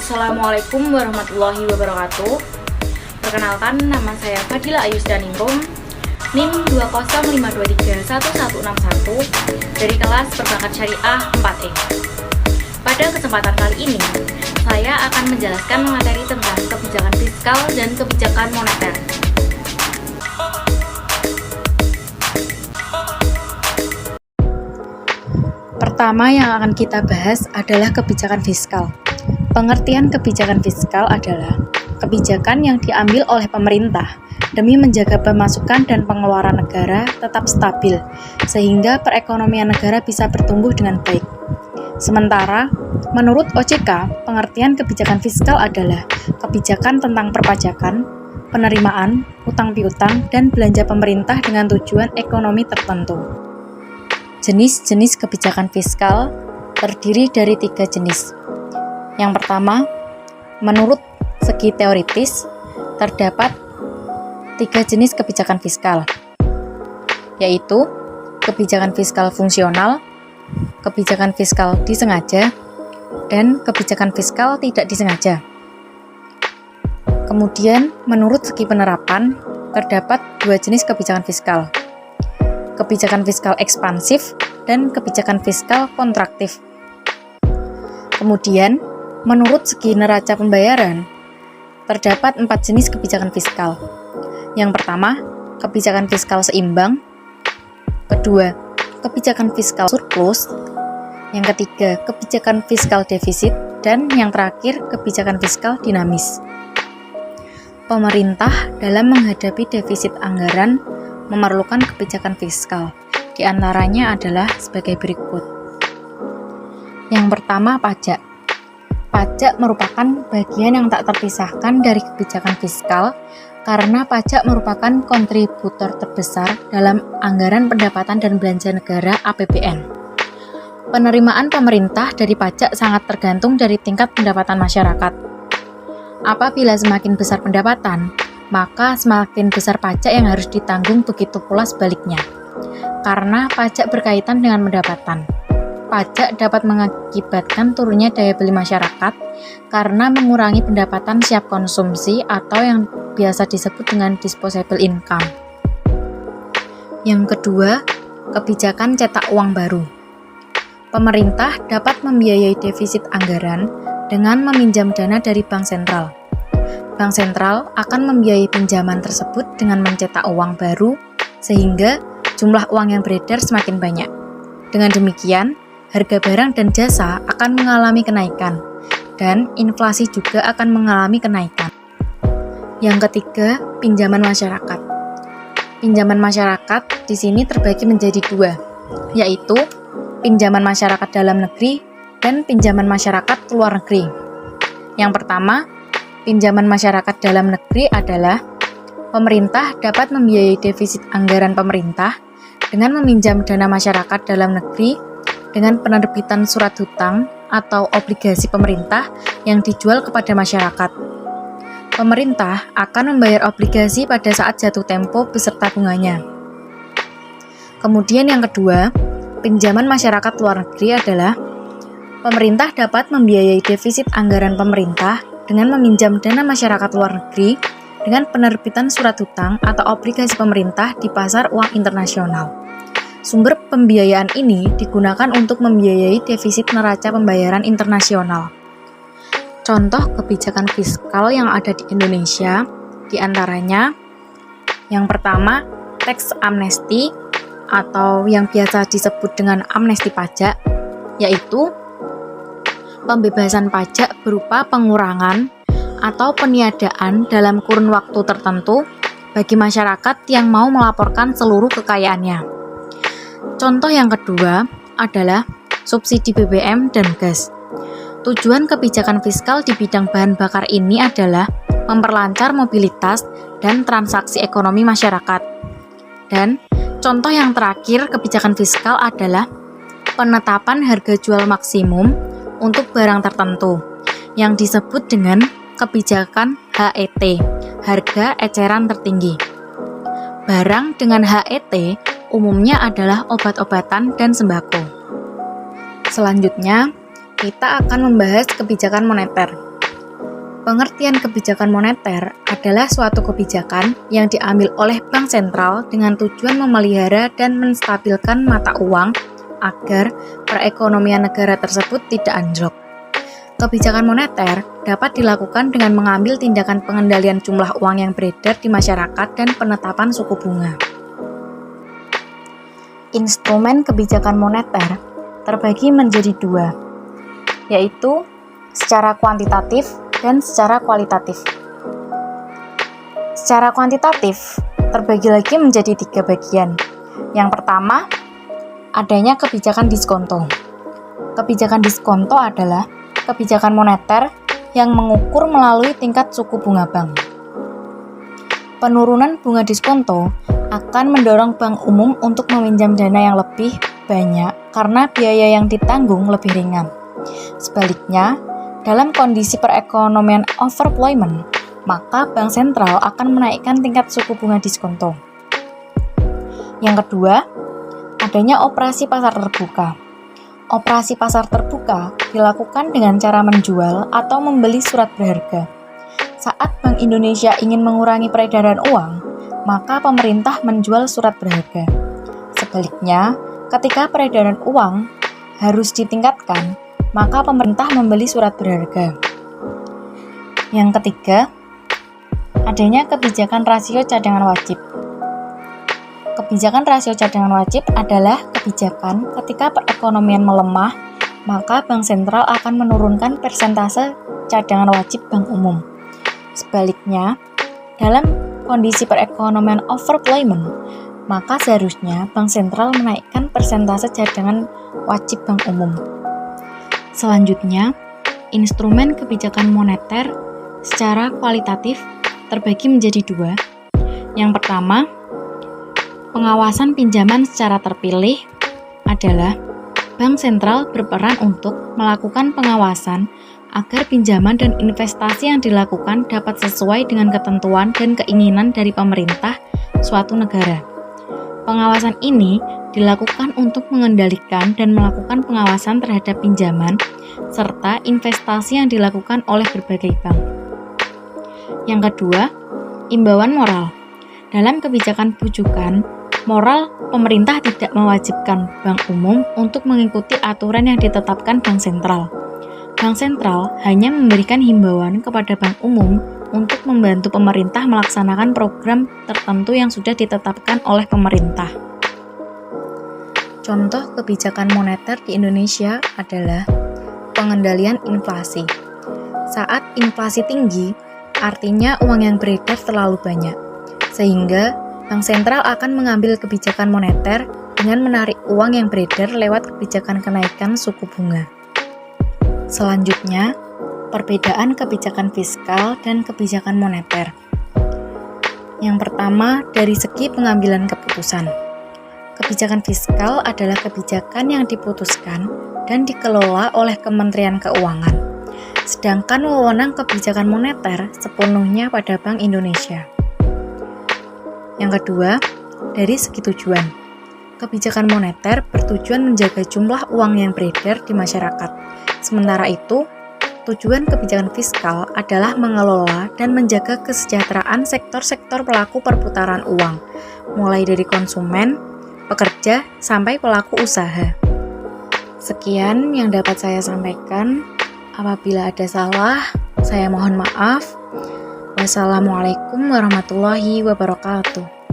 Assalamualaikum warahmatullahi wabarakatuh. Perkenalkan, nama saya Fadila Ayusdaningrum, NIM 205231161 dari kelas Perbankan Syariah 4E. Pada kesempatan kali ini, saya akan menjelaskan materi tentang kebijakan fiskal dan kebijakan moneter. Pertama yang akan kita bahas adalah kebijakan fiskal. Pengertian kebijakan fiskal adalah kebijakan yang diambil oleh pemerintah demi menjaga pemasukan dan pengeluaran negara tetap stabil, sehingga perekonomian negara bisa bertumbuh dengan baik. Sementara, menurut OJK, pengertian kebijakan fiskal adalah kebijakan tentang perpajakan, penerimaan, utang piutang, dan belanja pemerintah dengan tujuan ekonomi tertentu. Jenis-jenis kebijakan fiskal terdiri dari 3 jenis. Yang pertama, menurut segi teoritis, terdapat 3 jenis kebijakan fiskal, yaitu kebijakan fiskal fungsional, kebijakan fiskal disengaja, dan kebijakan fiskal tidak disengaja. Kemudian, menurut segi penerapan, terdapat 2 jenis kebijakan fiskal, kebijakan fiskal ekspansif dan kebijakan fiskal kontraktif. Kemudian, menurut segi neraca pembayaran, terdapat 4 jenis kebijakan fiskal. Yang pertama, kebijakan fiskal seimbang. Kedua, kebijakan fiskal surplus. Yang ketiga, kebijakan fiskal defisit. Dan yang terakhir, kebijakan fiskal dinamis. Pemerintah dalam menghadapi defisit anggaran memerlukan kebijakan fiskal. Di antaranya adalah sebagai berikut. Yang pertama, pajak. Pajak merupakan bagian yang tak terpisahkan dari kebijakan fiskal karena pajak merupakan kontributor terbesar dalam anggaran pendapatan dan belanja negara (APBN). Penerimaan pemerintah dari pajak sangat tergantung dari tingkat pendapatan masyarakat. Apabila semakin besar pendapatan, maka semakin besar pajak yang harus ditanggung, begitu pula sebaliknya. Karena pajak berkaitan dengan pendapatan. Pajak dapat mengakibatkan turunnya daya beli masyarakat karena mengurangi pendapatan siap konsumsi atau yang biasa disebut dengan disposable income. Yang kedua, kebijakan cetak uang baru. Pemerintah dapat membiayai defisit anggaran dengan meminjam dana dari bank sentral. Bank sentral akan membiayai pinjaman tersebut dengan mencetak uang baru sehingga jumlah uang yang beredar semakin banyak. Dengan demikian, harga barang dan jasa akan mengalami kenaikan, dan inflasi juga akan mengalami kenaikan. Yang ketiga, pinjaman masyarakat. Pinjaman masyarakat di sini terbagi menjadi 2, yaitu pinjaman masyarakat dalam negeri dan pinjaman masyarakat luar negeri. Yang pertama, pinjaman masyarakat dalam negeri adalah pemerintah dapat membiayai defisit anggaran pemerintah dengan meminjam dana masyarakat dalam negeri dengan penerbitan surat hutang atau obligasi pemerintah yang dijual kepada masyarakat. Pemerintah akan membayar obligasi pada saat jatuh tempo beserta bunganya. Kemudian yang kedua, pinjaman masyarakat luar negeri adalah pemerintah dapat membiayai defisit anggaran pemerintah dengan meminjam dana masyarakat luar negeri dengan penerbitan surat hutang atau obligasi pemerintah di pasar uang internasional. Sumber pembiayaan ini digunakan untuk membiayai defisit neraca pembayaran internasional. Contoh kebijakan fiskal yang ada di Indonesia, diantaranya yang pertama, tax amnesty atau yang biasa disebut dengan amnesti pajak, yaitu pembebasan pajak berupa pengurangan atau peniadaan dalam kurun waktu tertentu bagi masyarakat yang mau melaporkan seluruh kekayaannya. Contoh yang kedua adalah subsidi BBM dan gas. Tujuan kebijakan fiskal di bidang bahan bakar ini adalah memperlancar mobilitas dan transaksi ekonomi masyarakat. Dan contoh yang terakhir kebijakan fiskal adalah penetapan harga jual maksimum untuk barang tertentu yang disebut dengan kebijakan HET, harga eceran tertinggi. Barang dengan HET umumnya adalah obat-obatan dan sembako. Selanjutnya, kita akan membahas kebijakan moneter. Pengertian kebijakan moneter adalah suatu kebijakan yang diambil oleh bank sentral dengan tujuan memelihara dan menstabilkan mata uang agar perekonomian negara tersebut tidak anjlok. Kebijakan moneter dapat dilakukan dengan mengambil tindakan pengendalian jumlah uang yang beredar di masyarakat dan penetapan suku bunga. Instrumen kebijakan moneter terbagi menjadi dua, yaitu secara kuantitatif dan secara kualitatif. Secara kuantitatif terbagi lagi menjadi 3 bagian. Yang pertama, adanya kebijakan diskonto. Kebijakan diskonto adalah kebijakan moneter yang mengukur melalui tingkat suku bunga bank. Penurunan bunga diskonto akan mendorong bank umum untuk meminjam dana yang lebih banyak karena biaya yang ditanggung lebih ringan. Sebaliknya, dalam kondisi perekonomian overemployment, maka bank sentral akan menaikkan tingkat suku bunga diskonto. Yang kedua, adanya operasi pasar terbuka. Operasi pasar terbuka dilakukan dengan cara menjual atau membeli surat berharga. Saat Bank Indonesia ingin mengurangi peredaran uang, maka pemerintah menjual surat berharga. Sebaliknya, ketika peredaran uang harus ditingkatkan, maka pemerintah membeli surat berharga. Yang ketiga, adanya kebijakan rasio cadangan wajib. Kebijakan rasio cadangan wajib adalah kebijakan ketika perekonomian melemah, maka bank sentral akan menurunkan persentase cadangan wajib bank umum. Sebaliknya, dalam kondisi perekonomian overemployment, maka seharusnya bank sentral menaikkan persentase cadangan wajib bank umum. Selanjutnya, instrumen kebijakan moneter secara kualitatif terbagi menjadi 2. Yang pertama, pengawasan pinjaman secara terpilih adalah bank sentral berperan untuk melakukan pengawasan agar pinjaman dan investasi yang dilakukan dapat sesuai dengan ketentuan dan keinginan dari pemerintah suatu negara. Pengawasan ini dilakukan untuk mengendalikan dan melakukan pengawasan terhadap pinjaman serta investasi yang dilakukan oleh berbagai bank. Yang kedua, imbauan moral. Dalam kebijakan bujukan, moral pemerintah tidak mewajibkan bank umum untuk mengikuti aturan yang ditetapkan bank sentral. Bank sentral hanya memberikan himbauan kepada bank umum untuk membantu pemerintah melaksanakan program tertentu yang sudah ditetapkan oleh pemerintah. Contoh kebijakan moneter di Indonesia adalah pengendalian inflasi. Saat inflasi tinggi, artinya uang yang beredar terlalu banyak, sehingga bank sentral akan mengambil kebijakan moneter dengan menarik uang yang beredar lewat kebijakan kenaikan suku bunga. Selanjutnya, perbedaan kebijakan fiskal dan kebijakan moneter. Yang pertama, dari segi pengambilan keputusan. Kebijakan fiskal adalah kebijakan yang diputuskan dan dikelola oleh Kementerian Keuangan. Sedangkan wewenang kebijakan moneter sepenuhnya pada Bank Indonesia. Yang kedua, dari segi tujuan. Kebijakan moneter bertujuan menjaga jumlah uang yang beredar di masyarakat. Sementara itu, tujuan kebijakan fiskal adalah mengelola dan menjaga kesejahteraan sektor-sektor pelaku perputaran uang, mulai dari konsumen, pekerja, sampai pelaku usaha. Sekian yang dapat saya sampaikan. Apabila ada salah, saya mohon maaf. Wassalamualaikum warahmatullahi wabarakatuh.